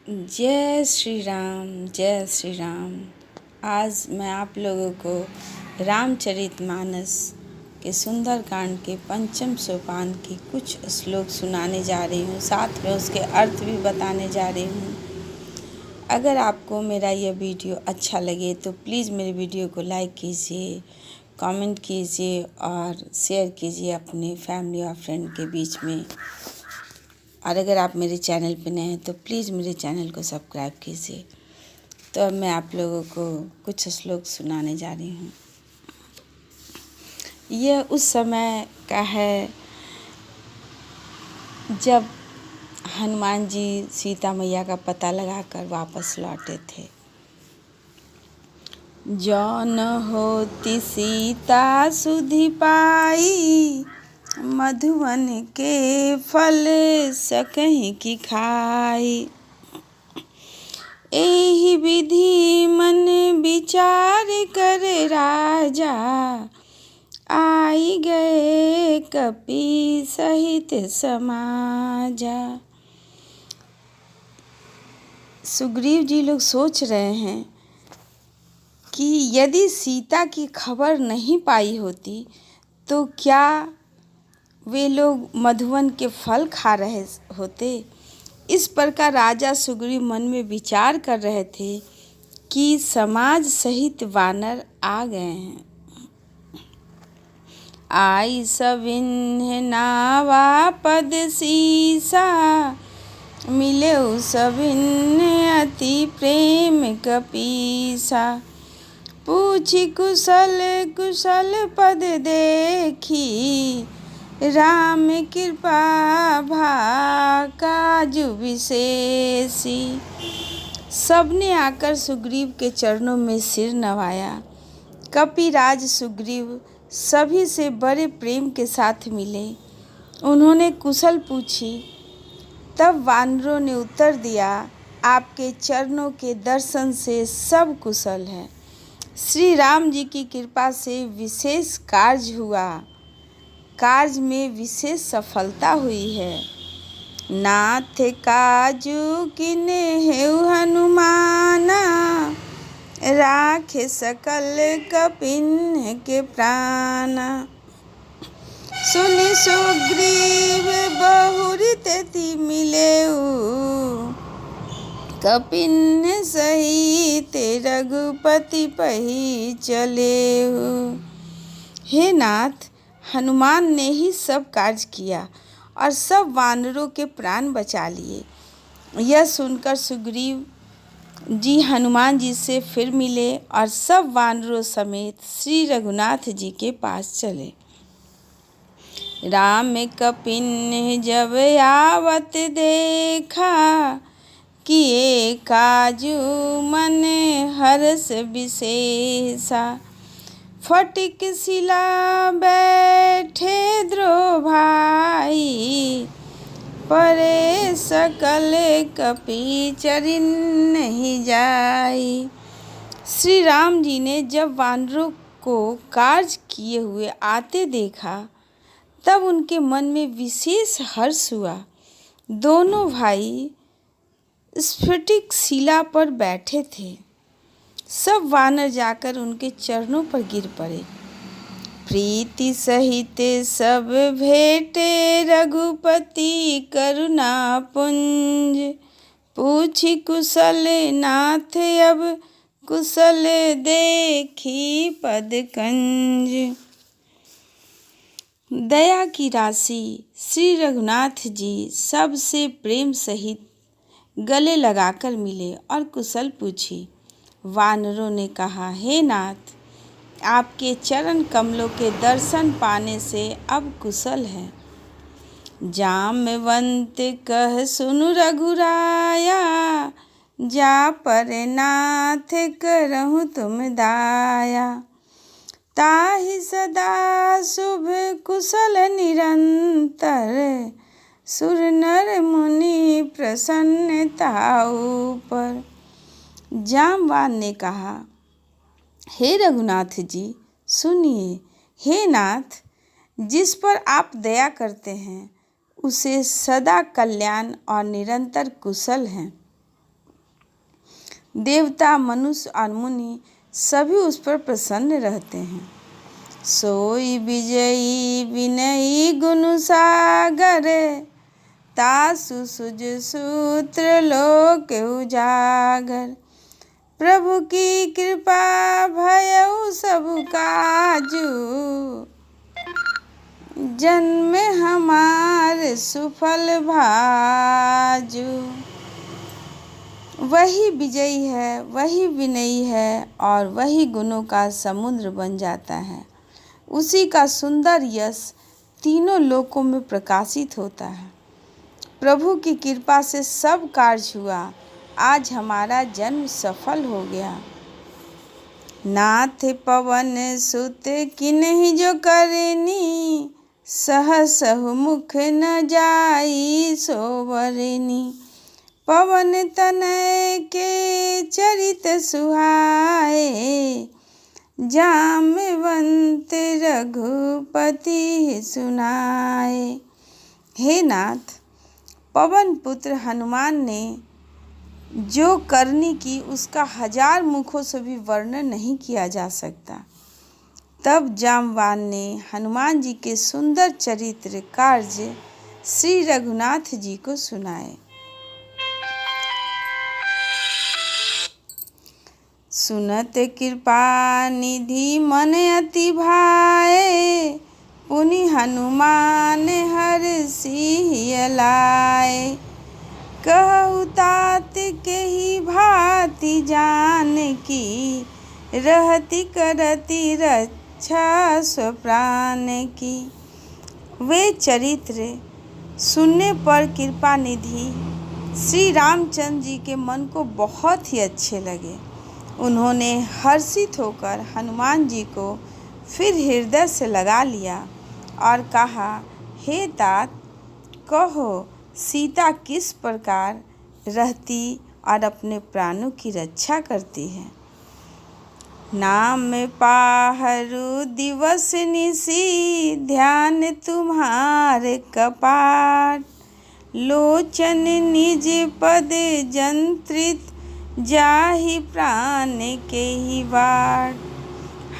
जय श्री राम, जय श्री राम। आज मैं आप लोगों को रामचरितमानस के सुंदरकांड के पंचम सोपान के कुछ श्लोक सुनाने जा रही हूँ, साथ में उसके अर्थ भी बताने जा रही हूँ। अगर आपको मेरा यह वीडियो अच्छा लगे तो प्लीज़ मेरे वीडियो को लाइक कीजिए, कमेंट कीजिए और शेयर कीजिए अपने फैमिली और फ्रेंड के बीच में। और अगर आप मेरे चैनल पर नए हैं तो प्लीज़ मेरे चैनल को सब्सक्राइब कीजिए। तो अब मैं आप लोगों को कुछ श्लोक सुनाने जा रही हूँ। यह उस समय का है जब हनुमान जी सीता मैया का पता लगाकर वापस लौटे थे। जौन होती सीता सुधि पाई, मधुवन के फल सकहि की खाई। एहि विधि मन विचार कर राजा, आई गए कपि सहित समाजा। सुग्रीव जी लोग सोच रहे हैं कि यदि सीता की खबर नहीं पाई होती तो क्या वे लोग मधुवन के फल खा रहे होते। इस प्रकार राजा सुग्रीव मन में विचार कर रहे थे कि समाज सहित वानर आ गए हैं। आई सविन्ह नावा पद सीसा, मिले सविन्ह अति प्रेम कपीसा। पूछी कुशल कुशल पद देखी, राम कृपा भा काजु विशेषी। सबने आकर सुग्रीव के चरणों में सिर नवाया। कपिराज सुग्रीव सभी से बड़े प्रेम के साथ मिले। उन्होंने कुशल पूछी। तब वानरों ने उत्तर दिया, आपके चरणों के दर्शन से सब कुशल है। श्री राम जी की कृपा से विशेष कार्य हुआ, कार्य में विशेष सफलता हुई है। नाथ काजू किने हेउ हनुमाना, राखे सकल कपिन के प्राणा। सुनि सुग्रीव बहुरी तेति मिलेउ, कपिन सहित रघुपति पही चलेउ। हे नाथ, हनुमान ने ही सब कार्य किया और सब वानरों के प्राण बचा लिए। यह सुनकर सुग्रीव जी हनुमान जी से फिर मिले और सब वानरों समेत श्री रघुनाथ जी के पास चले। राम कपिन जब आवत देखा, किए काजू मन हर्ष विशेषा। फटिक शिला बैठे द्रो भाई, परे सकल कपि चरिन नहीं जाई। श्री राम जी ने जब वानरों को कार्य किए हुए आते देखा तब उनके मन में विशेष हर्ष हुआ। दोनों भाई स्फटिक शिला पर बैठे थे। सब वानर जाकर उनके चरणों पर गिर पड़े। प्रीति सहित सब भेटे रघुपति करुणा पुंज। पूछी कुशल नाथ अब कुशल देखी पद कंज। दया की राशि श्री रघुनाथ जी सबसे प्रेम सहित गले लगाकर मिले और कुशल पूछी। वानरों ने कहा, हे नाथ, आपके चरण कमलों के दर्शन पाने से अब कुशल है। जामवंत कह सुनु रघुराया, जा पर नाथ करहु तुम दाया। ताहि सदा शुभ कुशल निरंतर, सुर नर मुनि प्रसन्न ताऊ पर। जामवान ने कहा, हे रघुनाथ जी सुनिए। हे नाथ, जिस पर आप दया करते हैं उसे सदा कल्याण और निरंतर कुशल हैं। देवता, मनुष्य और मुनि सभी उस पर प्रसन्न रहते हैं। सोई विजयी विनयी गुण सागर, तासु सुज सूत्र लोक उजागर। प्रभु की कृपा भयउ सब काजू, जन्म हमार सुफल भाजू। वही विजयी है, वही विनयी है और वही गुणों का समुद्र बन जाता है। उसी का सुंदर यश तीनों लोकों में प्रकाशित होता है। प्रभु की कृपा से सब कार्य हुआ। आज हमारा जन्म सफल हो गया। नाथ पवन सुत किन्हीं जो करनी, सहसहु मुख न जाई सोवरनी। पवन तनय के चरित सुहाए, जामवंत रघुपति सुनाए। हे नाथ, पवन पुत्र हनुमान ने जो करनी की उसका 1000 मुखों से भी वर्णन नहीं किया जा सकता। तब जामवान ने हनुमान जी के सुंदर चरित्र कार्य श्री रघुनाथ जी को सुनाए। सुनत कृपा निधि मन अति भाए, पुनि हनुमान हरषि लाए। कहु तात के ही भांति जानकी, रहति करति रक्षा स्वप्राण की। वे चरित्र सुनने पर कृपा निधि श्री रामचंद्र जी के मन को बहुत ही अच्छे लगे। उन्होंने हर्षित होकर हनुमान जी को फिर हृदय से लगा लिया और कहा, हे तात, कहो सीता किस प्रकार रहती और अपने प्राणों की रक्षा करती है। नाम पाहरु दिवस निसी, ध्यान तुम्हारे कपाट। लोचन निज पद जंत्रित, जाहि प्राण के ही बाट।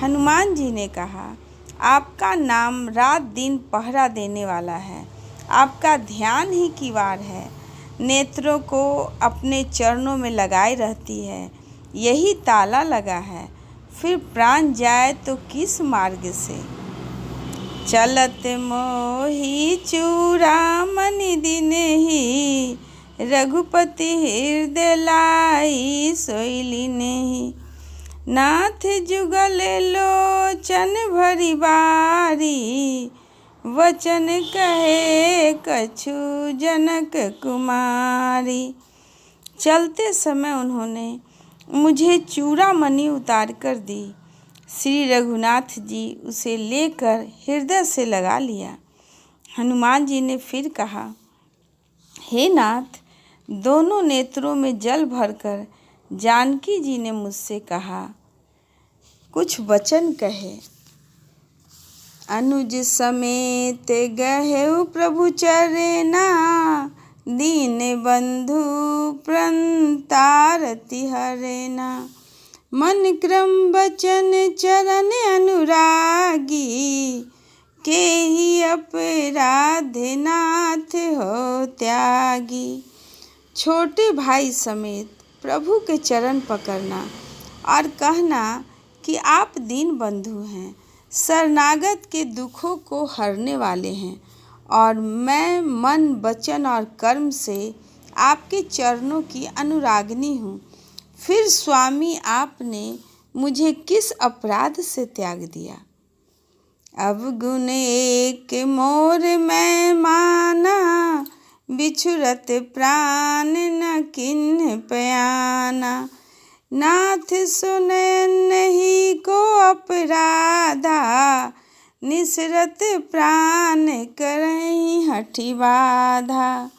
हनुमान जी ने कहा, आपका नाम रात दिन पहरा देने वाला है। आपका ध्यान ही किवाड़ है। नेत्रों को अपने चरणों में लगाए रहती है, यही ताला लगा है। फिर प्राण जाए तो किस मार्ग से। चलत मोहि चूड़ामणि दिन ही, रघुपति हृदय लाई सोइली नहीं। नाथ जुगल लोचन भरी बारी, वचन कहे कछु जनक कुमारी। चलते समय उन्होंने मुझे चूड़ामणि उतार कर दी। श्री रघुनाथ जी उसे लेकर हृदय से लगा लिया। हनुमान जी ने फिर कहा, हे नाथ, दोनों नेत्रों में जल भरकर जानकी जी ने मुझसे कहा, कुछ वचन कहे। अनुज समेत गहेउ प्रभु चरना, दीन बंधु प्रंतारति हरेना। मन क्रम बचन चरण अनुरागी, के ही अपराध नाथ हो त्यागी। छोटे भाई समेत प्रभु के चरण पकड़ना और कहना कि आप दीन बंधु हैं, शरणागत के दुखों को हरने वाले हैं और मैं मन, वचन और कर्म से आपके चरणों की अनुरागिनी हूँ। फिर स्वामी, आपने मुझे किस अपराध से त्याग दिया। अवगुण एक मोर मैं माना, बिछुरत प्राण न किन्ह पयाना। नाथ सुने नहीं को अपराधा, निसरत प्राण करहीं हठी बाधा।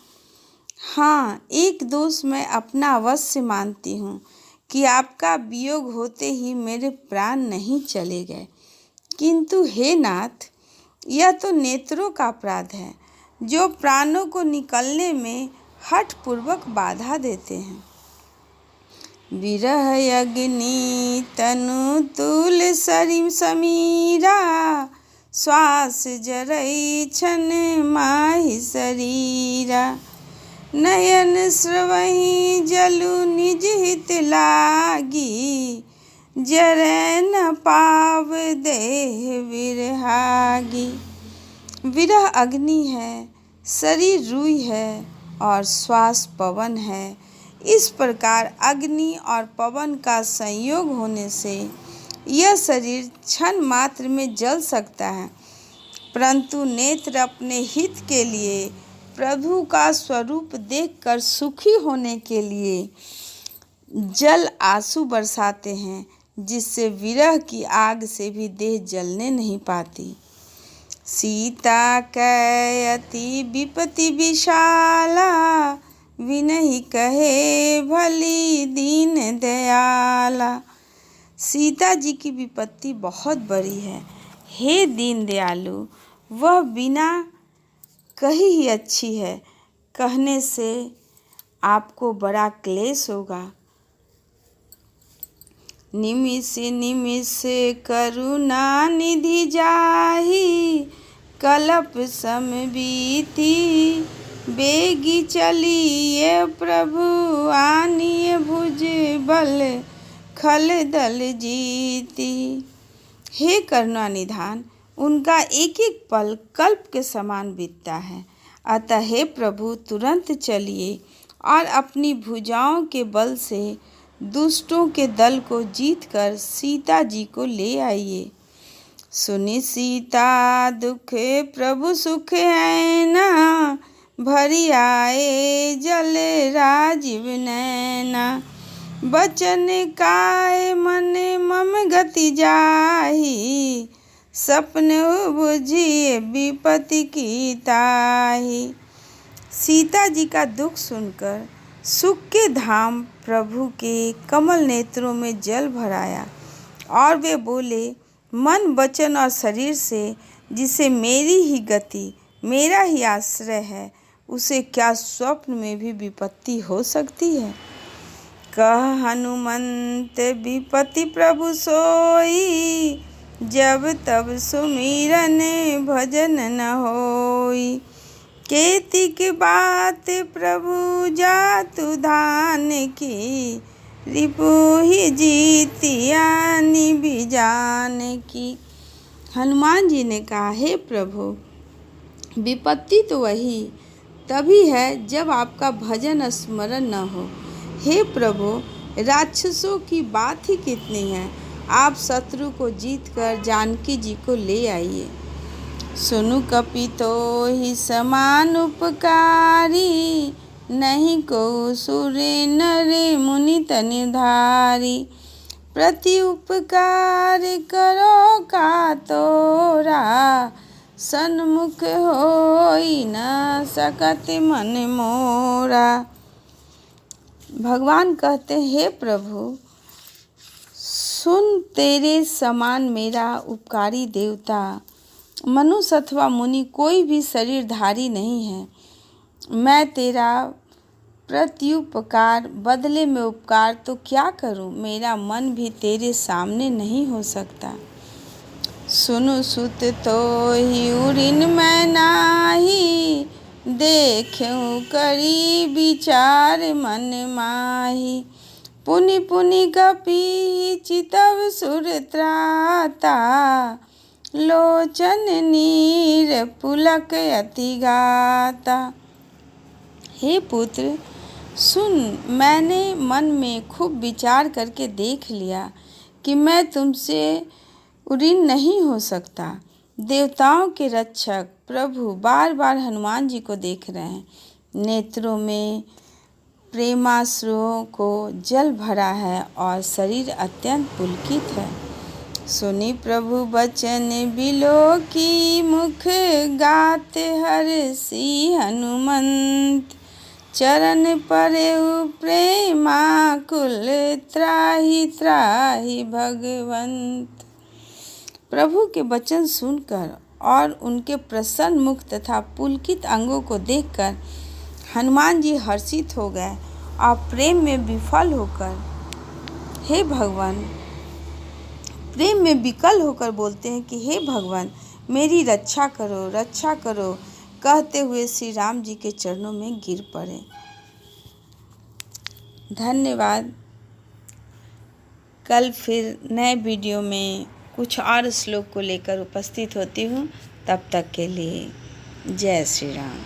हाँ, एक दोष मैं अपना अवश्य मानती हूँ कि आपका वियोग होते ही मेरे प्राण नहीं चले गए, किंतु हे नाथ, यह तो नेत्रों का अपराध है जो प्राणों को निकलने में हठपूर्वक बाधा देते हैं। विरह अग्नि तनु तुल समीरा, श्वास जरै छन माहि शरीरा। नयन स्रवहि जलु निज हित लागी, जरै न पाव देह विरहागी। विरह अग्नि है, शरीर रुई है और श्वास पवन है। इस प्रकार अग्नि और पवन का संयोग होने से यह शरीर क्षण मात्र में जल सकता है, परंतु नेत्र अपने हित के लिए प्रभु का स्वरूप देखकर सुखी होने के लिए जल आंसू बरसाते हैं, जिससे विरह की आग से भी देह जलने नहीं पाती। सीता कै अति विपति विशाला, विनहि कहे भली दीन दयाला। सीता जी की विपत्ति बहुत बड़ी है, हे दीन दयालु, वह बिना कही ही अच्छी है, कहने से आपको बड़ा क्लेश होगा। निमिष निमिष करुणा निधि जाहि, कलप सम बीती, बेगी चलिए प्रभु आनिए भुज बल, खल दल जीती। हे करुणा निधान, उनका एक एक पल कल्प के समान बीतता है, अतः हे प्रभु तुरंत चलिए और अपनी भुजाओं के बल से दुष्टों के दल को जीतकर सीता जी को ले आइए। सुनि सीता दुख प्रभु सुख है ना, भरी आए जल राजीव नैना। बचन काय मन मम गति जाहि, सपन बुझिए विपत्ति की ताहि। सीता जी का दुख सुनकर सुख के धाम प्रभु के कमल नेत्रों में जल भराया और वे बोले, मन वचन और शरीर से जिसे मेरी ही गति, मेरा ही आश्रय है, उसे क्या स्वप्न में भी विपत्ति हो सकती है। कह हनुमंत विपत्ति प्रभु सोई, जब तब सुमिरन भजन न होई। केतिक बात प्रभु जातु धान की, रिपु ही जीतिया निभि जान की। हनुमान जी ने कहा, हे प्रभु, विपत्ति तो वही तभी है जब आपका भजन स्मरण न हो। हे प्रभु, राक्षसों की बात ही कितनी है, आप शत्रु को जीतकर जानकी जी को ले आइए। सुनु कपितो ही समान उपकारी, नहीं को सुर नर मुनि तनिधारी। प्रति उपकार करो का तोरा, सन्मुख होई न सकत मन मोरा। भगवान कहते हैं, हे प्रभु सुन, तेरे समान मेरा उपकारी देवता मनुष्य अथवा मुनि कोई भी शरीरधारी नहीं है। मैं तेरा प्रत्युपकार बदले में उपकार तो क्या करूं, मेरा मन भी तेरे सामने नहीं हो सकता। सुनु सुत तो ही उरिन मैं नाही, देखूं करी विचार मन माही। पुनि पुनि कपि चितव सुर त्राता, लोचन नीर पुलक अति गाता। हे पुत्र सुन, मैंने मन में खूब विचार करके देख लिया कि मैं तुमसे उऋण नहीं हो सकता। देवताओं के रक्षक प्रभु बार बार हनुमान जी को देख रहे हैं। नेत्रों में प्रेमाश्रुओं को जल भरा है और शरीर अत्यंत पुलकित है। सुनी प्रभु बचन बिलो की, मुख गात हर्षि हनुमंत। चरण परेउ प्रेमाकुल, त्राहि त्राहि भगवंत। प्रभु के वचन सुनकर और उनके प्रसन्न मुख तथा पुलकित अंगों को देखकर हनुमान जी हर्षित हो गए और प्रेम में विफल होकर हे भगवान, प्रेम में विकल होकर बोलते हैं कि हे भगवान मेरी रक्षा करो, रक्षा करो, कहते हुए श्री राम जी के चरणों में गिर पड़े। धन्यवाद। कल फिर नए वीडियो में कुछ और श्लोक को लेकर उपस्थित होती हूँ। तब तक के लिए जय श्री राम।